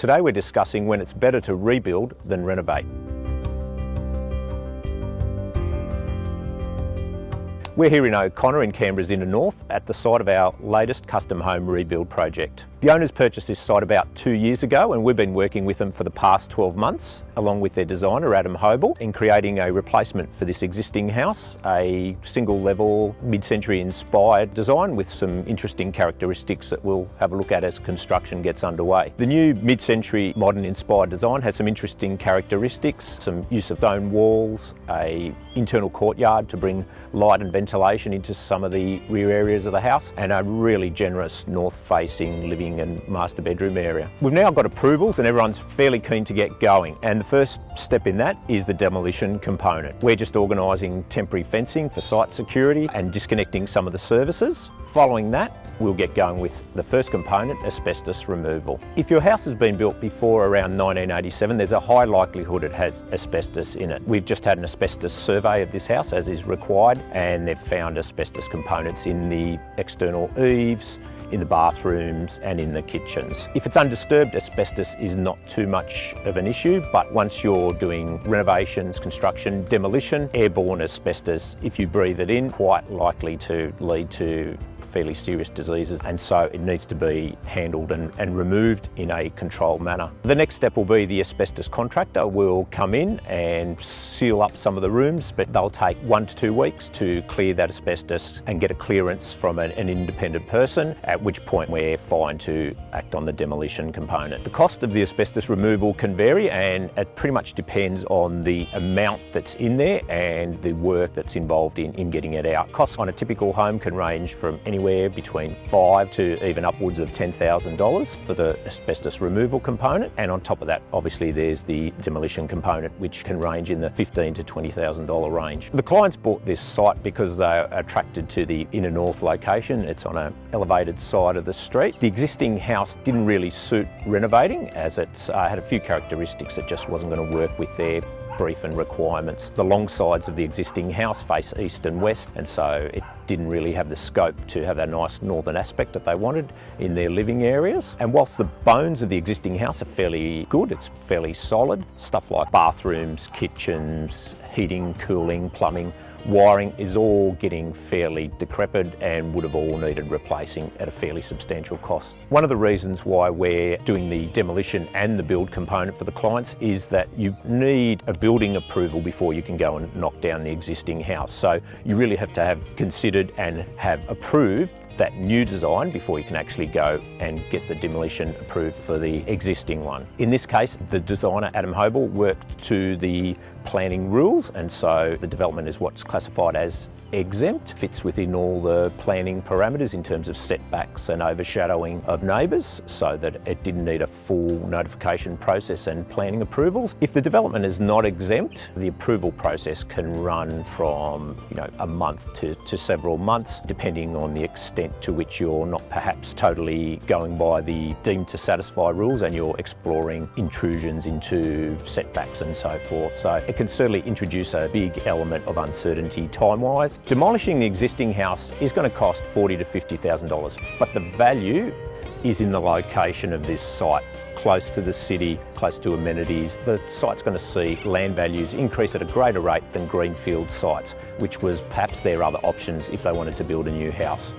Today we're discussing when it's better to rebuild than renovate. We're here in O'Connor in Canberra's inner north at the site of our latest custom home rebuild project. The owners purchased this site about 2 years ago and we've been working with them for the past 12 months along with their designer Adam Hobel in creating a replacement for this existing house, a single level mid-century inspired design with some interesting characteristics that we'll have a look at as construction gets underway. The new mid-century modern inspired design has some interesting characteristics, some use of stone walls, an internal courtyard to bring light and ventilation into some of the rear areas of the house, and a really generous north-facing living and master bedroom area. We've now got approvals and everyone's fairly keen to get going, and the first step in that is the demolition component. We're just organising temporary fencing for site security and disconnecting some of the services. Following that, we'll get going with the first component, asbestos removal. If your house has been built before around 1987, there's a high likelihood it has asbestos in it. We've just had an asbestos survey of this house as is required, and they've found asbestos components in the external eaves, in the bathrooms and in the kitchens. If it's undisturbed, asbestos is not too much of an issue, but once you're doing renovations, construction, demolition, airborne asbestos, if you breathe it in, quite likely to lead to fairly serious diseases, and so it needs to be handled and removed in a controlled manner. The next step will be the asbestos contractor will come in and seal up some of the rooms, but they'll take 1 to 2 weeks to clear that asbestos and get a clearance from an independent person, at which point we're fine to act on the demolition component. The cost of the asbestos removal can vary, and it pretty much depends on the amount that's in there and the work that's involved in getting it out. Costs on a typical home can range from anywhere between $5,000 to even upwards of $10,000 for the asbestos removal component, and on top of that obviously there's the demolition component, which can range in the $15,000 to $20,000 range. The clients bought this site because they're attracted to the inner north location. It's on an elevated side of the street. The existing house didn't really suit renovating as it had a few characteristics that just wasn't going to work with their brief and requirements. The long sides of the existing house face east and west, and so it didn't really have the scope to have that nice northern aspect that they wanted in their living areas. And whilst the bones of the existing house are fairly good, it's fairly solid, stuff like bathrooms, kitchens, heating, cooling, plumbing, wiring is all getting fairly decrepit and would have all needed replacing at a fairly substantial cost. One of the reasons why we're doing the demolition and the build component for the clients is that you need a building approval before you can go and knock down the existing house. So you really have to have considered and have approved that new design before you can actually go and get the demolition approved for the existing one. In this case, the designer Adam Hobel worked to the planning rules, and so the development is what's classified as exempt, fits within all the planning parameters in terms of setbacks and overshadowing of neighbours, so that it didn't need a full notification process and planning approvals. If the development is not exempt, the approval process can run from a month to several months, depending on the extent to which you're not perhaps totally going by the deemed to satisfy rules and you're exploring intrusions into setbacks and so forth. So it can certainly introduce a big element of uncertainty time-wise. Demolishing the existing house is going to cost $40,000 to $50,000, but the value is in the location of this site, close to the city, close to amenities. The site's going to see land values increase at a greater rate than greenfield sites, which was perhaps their other options if they wanted to build a new house.